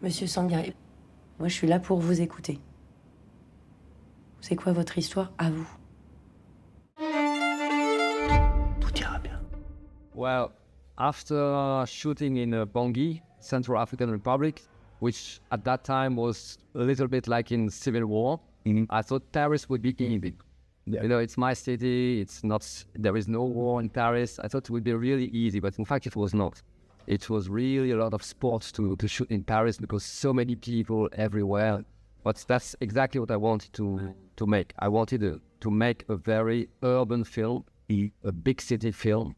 Monsieur Sangaré, moi je suis là pour vous écouter. C'est quoi votre histoire à vous? Tout ira bien. Well, after shooting in Bangui, Central African Republic, which at that time was a little bit like in civil war, I thought Paris would be easy. Yeah. You know, it's my city. It's not. There is no war in Paris. I thought it would be really easy, but in fact, it was not. It was really a lot of sports to shoot in Paris because so many people everywhere. But that's exactly what I wanted to make. I wanted to make a very urban film, a big city film,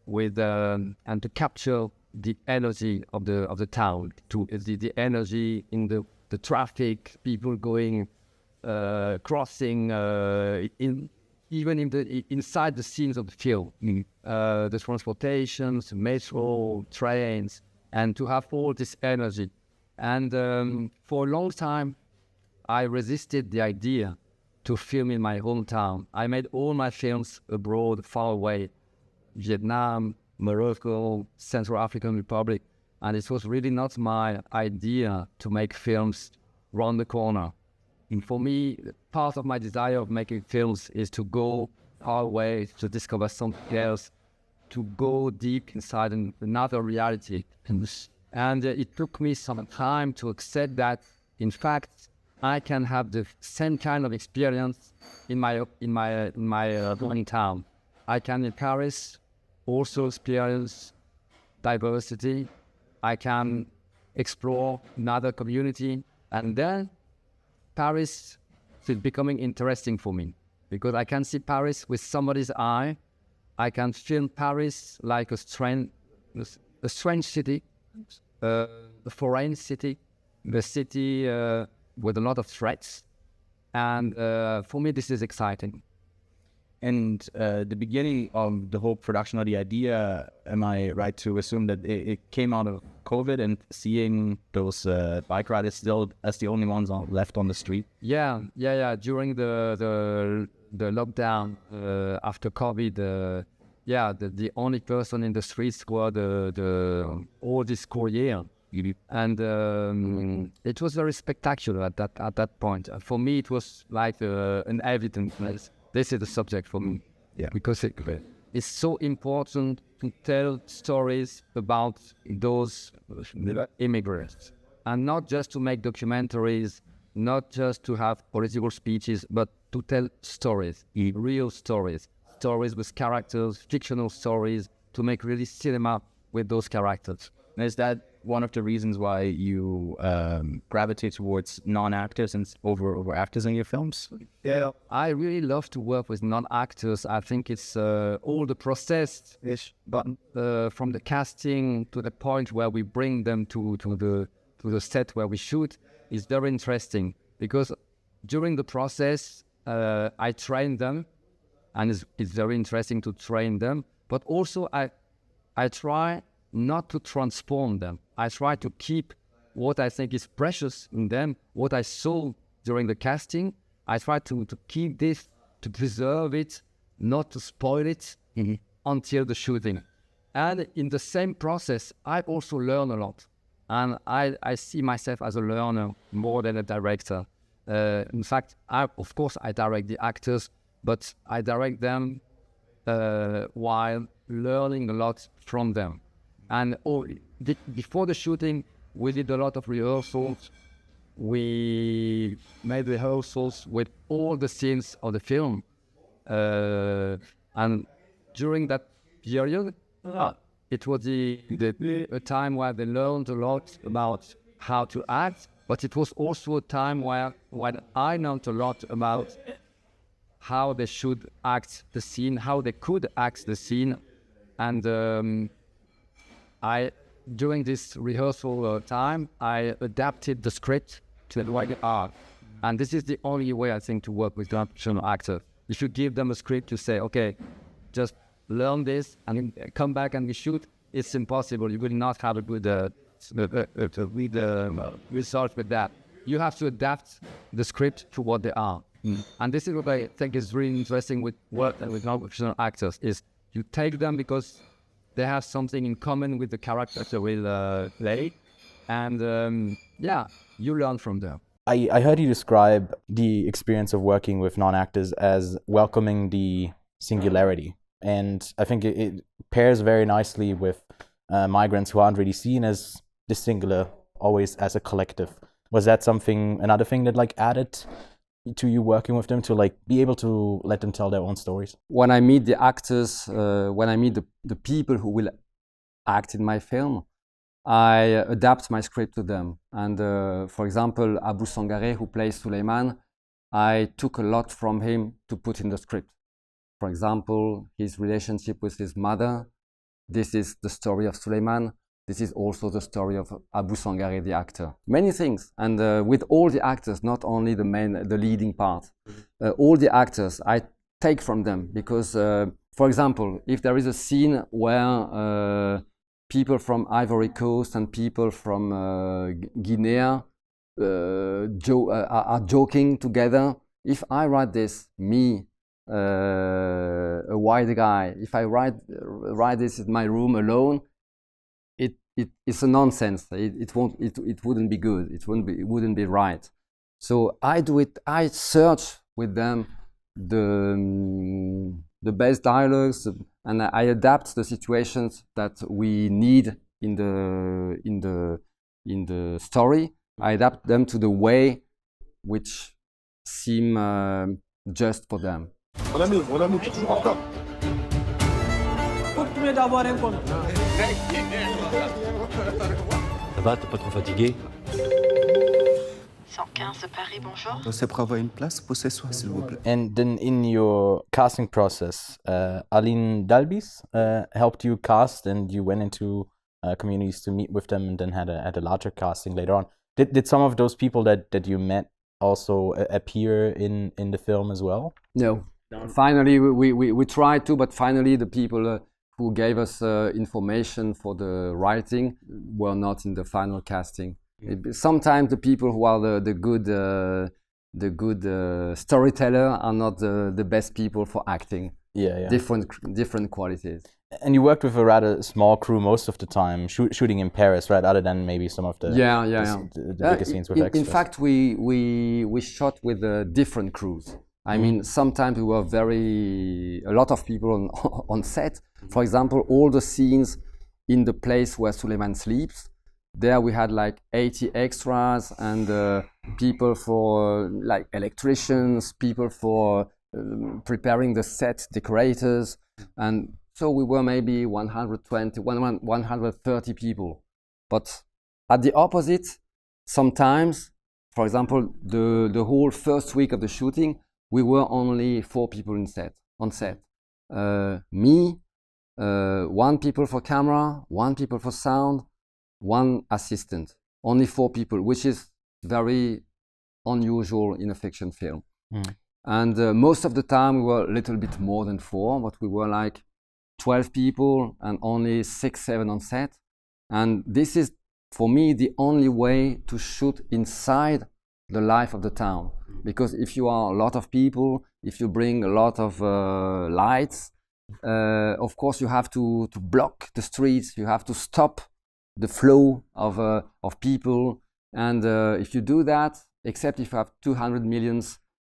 with and to capture the energy of the town, to the energy in the traffic, people going, crossing, inside the scenes of the film, the transportations, metro, trains, and to have all this energy. And for a long time, I resisted the idea to film in my hometown. I made all my films abroad, far away, Vietnam, Morocco, Central African Republic, and it was really not my idea to make films round the corner. And for me, part of my desire of making films is to go far away, to discover something else, to go deep inside another reality. And it took me some time to accept that, in fact, I can have the same kind of experience in my hometown. I can in Paris also experience diversity. I can explore another community, and then Paris is becoming interesting for me because I can see Paris with somebody's eye. I can film Paris like a strange city, a foreign city, the city with a lot of threats. And for me, this is exciting. And the beginning of the whole production of the idea, am I right to assume that it came out of COVID and seeing those bike riders still as the only ones left on the street? Yeah. During the lockdown after COVID, the only person in the streets were all this Korean. And it was very spectacular at that point. For me, it was like an evidence. This is the subject for me, because it's so important to tell stories about those immigrants, and not just to make documentaries, not just to have political speeches, but to tell stories, real stories with characters, fictional stories, to make really cinema with those characters. And is that one of the reasons why you gravitate towards non-actors and over actors in your films? Yeah, I really love to work with non-actors. I think it's all the process, but from the casting to the point where we bring them to the set where we shoot is very interesting, because during the process I train them, and it's very interesting to train them. But also I try not to transform them. I try to keep what I think is precious in them, what I saw during the casting. I try to keep this, to preserve it, not to spoil it until the shooting. And in the same process, I also learn a lot. And I see myself as a learner more than a director. In fact, of course I direct the actors, but I direct them while learning a lot from them. And before the shooting, we did a lot of rehearsals. We made rehearsals with all the scenes of the film. And during that period, it was a time where they learned a lot about how to act, but it was also a time where I learned a lot about how they should act the scene, how they could act the scene. And during this rehearsal time, I adapted the script to the way they are. And this is the only way, I think, to work with professional actors. If you give them a script to say, okay, just learn this and come back and we shoot, it's impossible. You will not have a good result with that. You have to adapt the script to what they are. And this is what I think is really interesting with work with non-professional actors, is you take them because they have something in common with the characters they will play, And you learn from them. I heard you describe the experience of working with non-actors as welcoming the singularity. And I think it pairs very nicely with migrants who aren't really seen as the singular, always as a collective. Was that another thing that like added to you working with them, to like be able to let them tell their own stories? When I meet the actors, when I meet the people who will act in my film, I adapt my script to them. And for example, Abu Sangare, who plays Souleymane, I took a lot from him to put in the script. For example, his relationship with his mother. This is the story of Souleymane. This is also the story of Abu Sangare, the actor. Many things. And with all the actors, not only the leading part, all the actors, I take from them. Because, for example, if there is a scene where people from Ivory Coast and people from Guinea are joking together, if I write this, me, a white guy, if I write this in my room alone, it's a nonsense. It wouldn't be good. It wouldn't be right. So I do it. I search with them the best dialogues, and I adapt the situations that we need in the story. I adapt them to the way which seem just for them. Mon ami, encore. Continue d'avoir un compte. Ça va, t'es pas trop fatigué? 115 Paris, bonjour. C'est pour avoir une place pour ce soir, s'il vous plaît. And then in your casting process, Aline Dalbis helped you cast, and you went into communities to meet with them, and then had a larger casting later on. Did some of those people that you met also appear in the film as well? No. Finally, we tried to, but finally the people who gave us information for the writing were not in the final casting. Sometimes the people who are the good storyteller are not the best people for acting. Yeah. Different qualities. And you worked with a rather small crew most of the time, shooting in Paris, right? Other than maybe some of the the bigger scenes with extras. In fact, we shot with different crews. I mean, sometimes we were a lot of people on set. For example, all the scenes in the place where Souleymane sleeps, there we had like 80 extras and people for like electricians, people for preparing the set, decorators, and so we were maybe 130 people. But at the opposite, sometimes, for example, the whole first week of the shooting, we were only 4 people on set. Me, 1 people for camera, 1 people for sound, 1 assistant. Only 4 people, which is very unusual in a fiction film. And most of the time we were a little bit more than 4, but we were like 12 people and only 6, 7 on set. And this is, for me, the only way to shoot inside the life of the town. Because if you are a lot of people, if you bring a lot of lights, of course you have to block the streets, you have to stop the flow of people. And if you do that, except if you have 200 million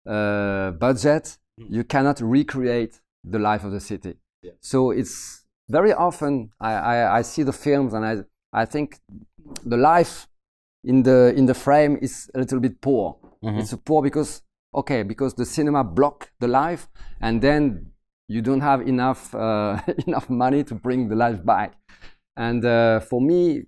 budget, you cannot recreate the life of the city. Yeah. So it's very often I see the films and I think the life in the frame is a little bit poor. It's poor because the cinema block the life, and then you don't have enough enough money to bring the life back. And for me,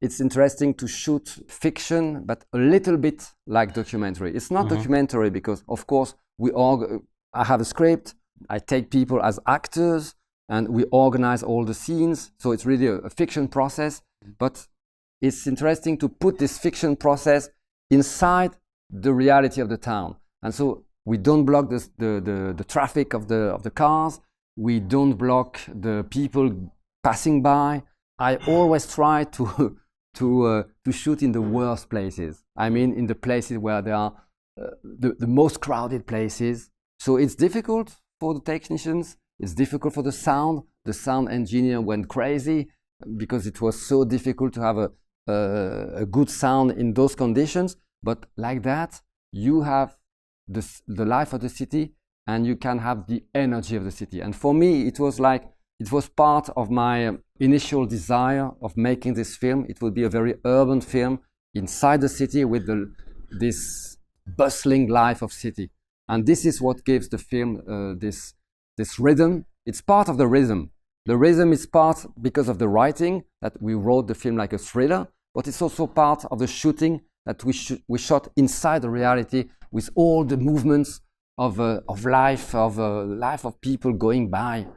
it's interesting to shoot fiction, but a little bit like documentary. It's not documentary because, of course, I have a script, I take people as actors, and we organize all the scenes. So it's really a fiction process, but it's interesting to put this fiction process inside the reality of the town. And so we don't block the traffic of the cars. We don't block the people passing by. I always try to shoot in the worst places. I mean, in the places where there are the most crowded places. So it's difficult for the technicians. It's difficult for the sound. The sound engineer went crazy because it was so difficult to have a good sound in those conditions, but like that, you have the life of the city and you can have the energy of the city. And for me, it was part of my initial desire of making this film. It would be a very urban film inside the city with this bustling life of city. And this is what gives the film this rhythm. It's part of the rhythm. The rhythm is part because of the writing, that we wrote the film like a thriller, but it's also part of the shooting that we shot inside the reality with all the movements of life of people going by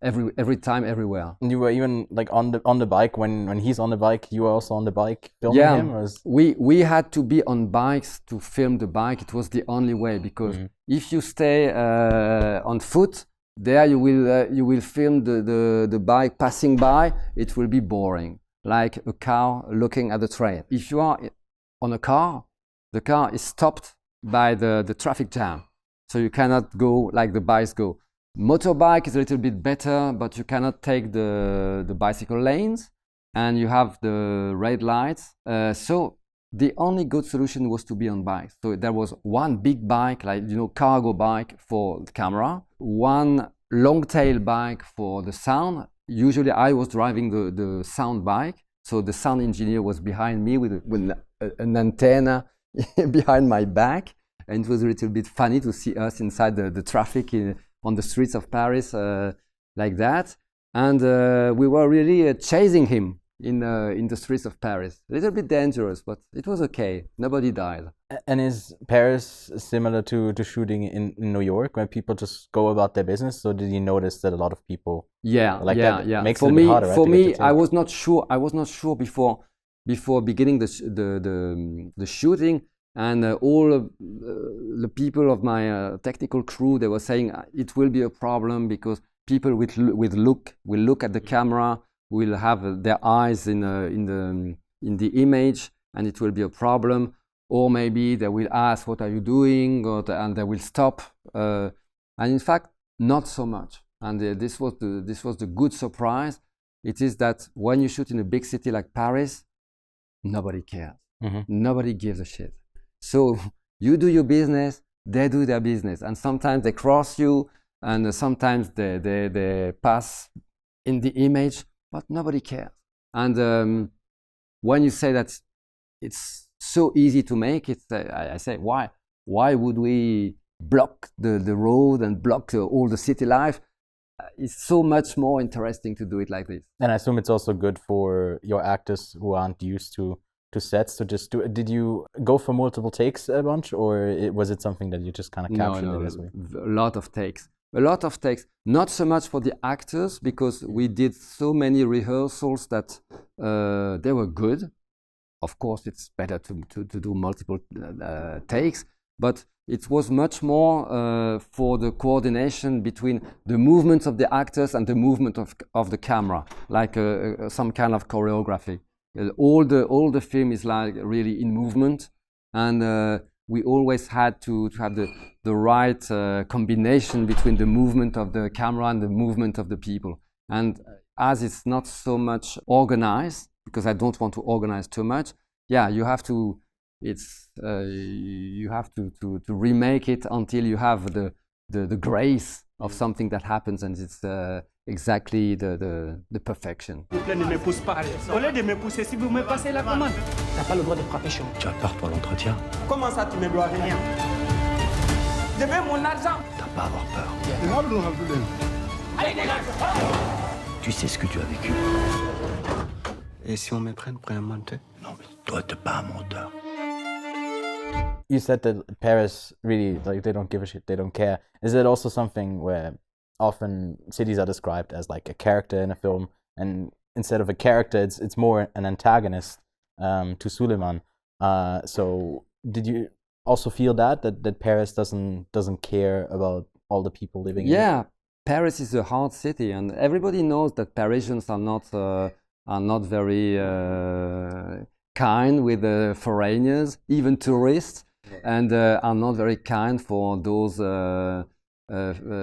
every time, everywhere. And you were even like on the bike when he's on the bike. You were also on the bike filming him. Or we had to be on bikes to film the bike. It was the only way, because if you stay on foot, there you will film the bike passing by. It will be boring, like a car looking at the train. If you are on a car, the car is stopped by the traffic jam, so you cannot go like the bikes go. Motorbike is a little bit better, but you cannot take the bicycle lanes, and you have the red lights. So the only good solution was to be on bikes. So there was one big bike, like cargo bike for the camera, one long tail bike for the sound. Usually I was driving the sound bike, so the sound engineer was behind me with an antenna behind my back, and it was a little bit funny to see us inside the traffic on the streets of Paris like that. And we were really chasing him in the streets of Paris. A little bit dangerous, but it was okay. Nobody died. And is Paris similar to shooting in New York, where people just go about their business? So did you notice that a lot of people that makes it a bit harder, right, for me, I was not sure before beginning the shooting, and all of the people of my technical crew, they were saying it will be a problem because people will look at the camera, will have their eyes in the image, and it will be a problem. Or maybe they will ask, "What are you doing?" and they will stop. And in fact, not so much. And this was the good surprise. It is that when you shoot in a big city like Paris, nobody cares. Nobody gives a shit. So you do your business, they do their business, and sometimes they cross you, and sometimes they pass in the image, but nobody cares. And when you say that it's so easy to make it, I say, why would we block the road and block all the city life? It's so much more interesting to do it like this. And I assume it's also good for your actors who aren't used to sets to just do it. Did you go for multiple takes a bunch, or was it something that you just kind of captured in this way? A lot of takes. Not so much for the actors, because we did so many rehearsals that they were good. Of course, it's better to do multiple takes, but it was much more for the coordination between the movements of the actors and the movement of the camera, like some kind of choreography. All the film is like really in movement, and we always had to have the right combination between the movement of the camera and the movement of the people. And as it's not so much organized, because I don't want to organize too much, you have to remake it until you have the grace of something that happens, and it's exactly the perfection. Ne me pousse pas. Au lieu de me pousser, si vous me passez la commande, t'as pas le droit de frapper chez moi. Tu as peur pour l'entretien? Comment ça, tu ne dois rien? Je veux mon argent. T'as pas à avoir peur. Allez, dégage. Tu sais ce que tu as vécu. Et si on me prenne pour un menteur? Non, mais toi, t'es pas un menteur. You said that Paris really, like, they don't give a shit, they don't care. Is it also something where often cities are described as like a character in a film, and instead of a character, it's more an antagonist to Souleymane? So did you also feel that Paris doesn't care about all the people living in it? Yeah, Paris is a hard city, and everybody knows that Parisians are not very kind with foreigners, even tourists, and are not very kind for those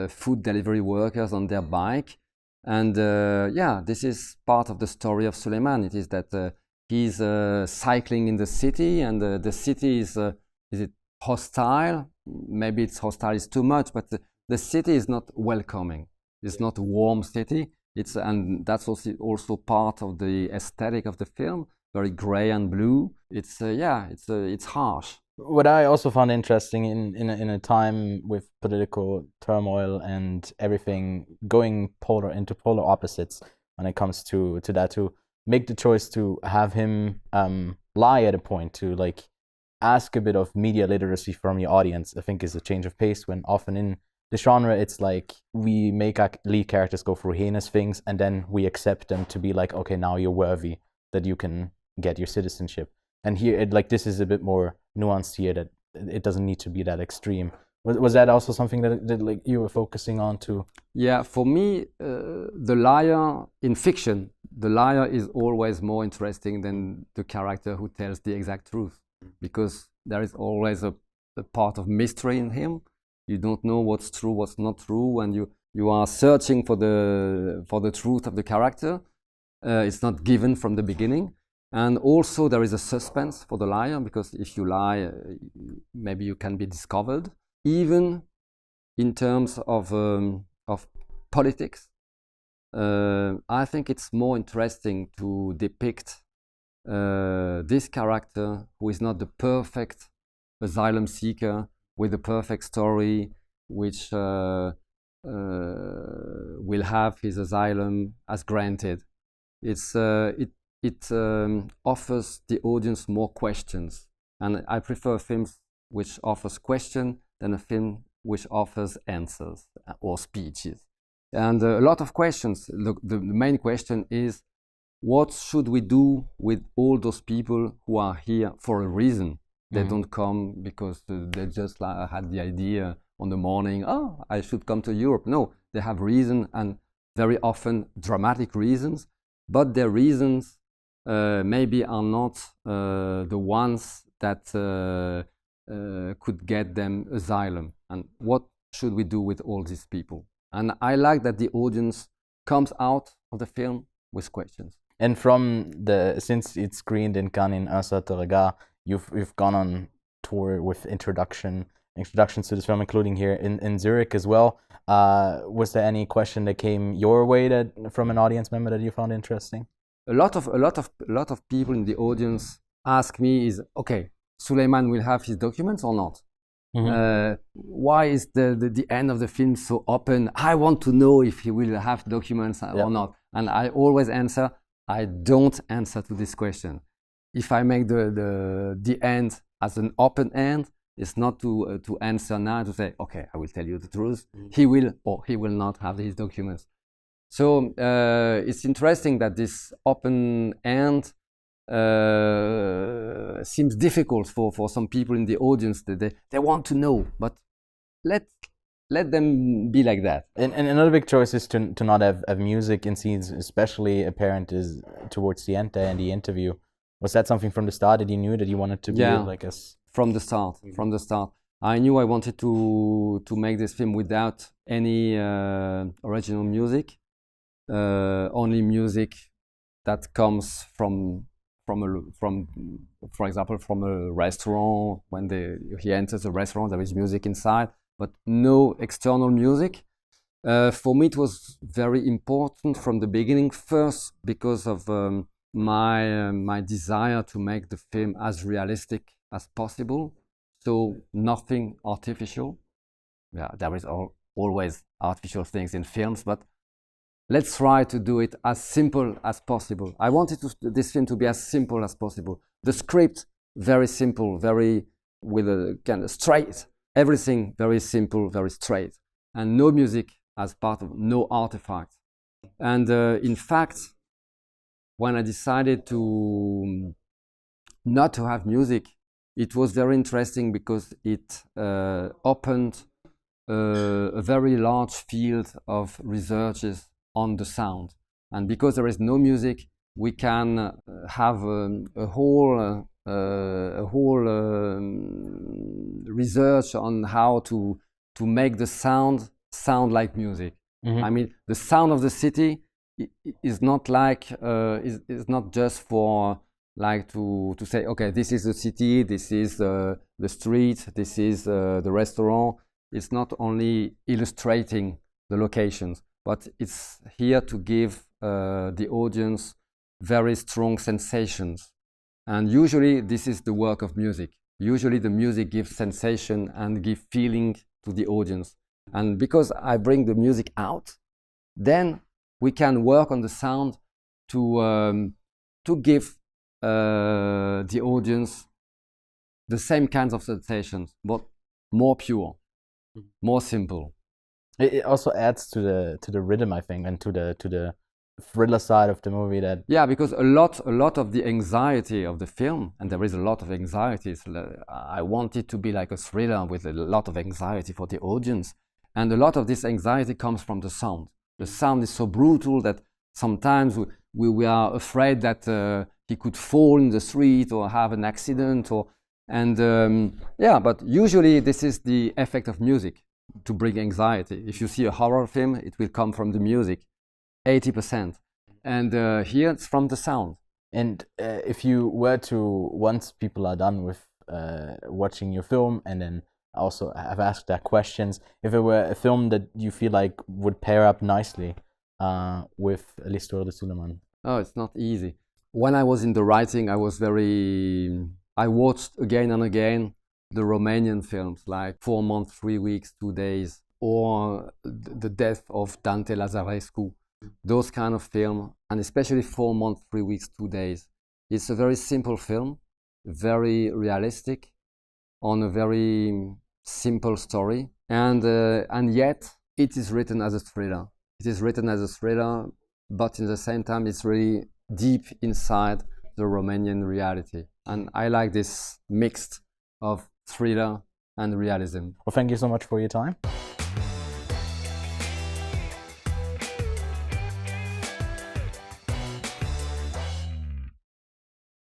food delivery workers on their bike. And this is part of the story of Souleymane. It is that he's cycling in the city, and the city is it hostile? Maybe it's hostile is too much, but the city is not welcoming. It's not a warm city. And that's also part of the aesthetic of the film. Very gray and blue. It's harsh. What I also found interesting in a time with political turmoil and everything going into polar opposites when it comes to that, to make the choice to have him lie at a point, to like ask a bit of media literacy from your audience, I think is a change of pace, when often in the genre it's like we make our lead characters go through heinous things and then we accept them to be like, okay, now you're worthy, that you can get your citizenship. And here, this is a bit more nuanced here, that it doesn't need to be that extreme. Was that also something that like you were focusing on too? Yeah, for me, the liar in fiction, the liar is always more interesting than the character who tells the exact truth, because there is always a part of mystery in him. You don't know what's true, what's not true, and you are searching for the truth of the character. It's not given from the beginning. And also there is a suspense for the liar, because if you lie, maybe you can be discovered. Even in terms of politics, I think it's more interesting to depict this character who is not the perfect asylum seeker with a perfect story, which will have his asylum as granted. It offers the audience more questions, and I prefer films which offers question than a film which offers answers or speeches. And a lot of questions. The main question is, what should we do with all those people who are here for a reason? They don't come because they just had the idea on the morning, oh, I should come to Europe. No, they have reason, and very often dramatic reasons, but their reasons maybe are not the ones that could get them asylum. And what should we do with all these people? And I like that the audience comes out of the film with questions. And since it's screened in Cannes in Un Certain Regard, you've gone on tour with introductions to this film, including here in Zurich as well. Was there any question that came your way from an audience member that you found interesting? A lot of people in the audience ask me is, okay, Souleymane will have his documents or not? Why is the end of the film so open? I want to know if he will have documents or not. And I always answer, I don't answer to this question. If I make the end as an open end, it's not to answer now to say, okay, I will tell you the truth. He will or he will not have his documents. So it's interesting that this open end seems difficult for some people in the audience. That they want to know, but let them be like that. And another big choice is to not have music in scenes, especially apparent is towards the end there in the interview. Was that something from the start that you knew that you wanted to be like us? From the start. From the start, I knew I wanted to make this film without any original music. Only music that comes from, for example, from a restaurant. When he enters a restaurant, there is music inside, but no external music. For me, it was very important from the beginning. First, because of my desire to make the film as realistic as possible, so nothing artificial. Yeah, there is always artificial things in films, but let's try to do it as simple as possible. I wanted this film to be as simple as possible. The script, very simple, with a kind of straight. Everything very simple, very straight. And no music as part of, no artifacts. And in fact, when I decided not to have music, it was very interesting because it opened a very large field of researches on the sound. And because there is no music, we can have a whole research on how to make the sound like music. I mean, the sound of the city is not like is not just for like to say, okay, this is the city, this is the street, this is the restaurant. It's not only illustrating the locations, but it's here to give the audience very strong sensations. And usually this is the work of music. Usually the music gives sensation and gives feeling to the audience. And because I bring the music out, then we can work on the sound to give the audience the same kinds of sensations, but more pure, more simple. It also adds to the rhythm, I think, and to the thriller side of the movie. That because a lot of the anxiety of the film, and there is a lot of anxiety. I want it to be like a thriller with a lot of anxiety for the audience, and a lot of this anxiety comes from the sound. The sound is so brutal that sometimes we are afraid that he could fall in the street or have an accident, but usually this is the effect of music to bring anxiety. If you see a horror film, it will come from the music, 80%. And here it's from the sound. And if you were to, once people are done with watching your film, and then also have asked their questions, if it were a film that you feel like would pair up nicely with L'Histoire de Souleymane? Oh, it's not easy. When I was in the writing, I watched again and again the Romanian films, like 4 months, 3 weeks, 2 days, or the death of Dante Lazarescu, those kind of film, and especially 4 months, 3 weeks, 2 days. It's a very simple film, very realistic, on a very simple story, and yet it is written as a thriller. It is written as a thriller, but in the same time it's really deep inside the Romanian reality. And I like this mix of thriller and realism. Well, thank you so much for your time.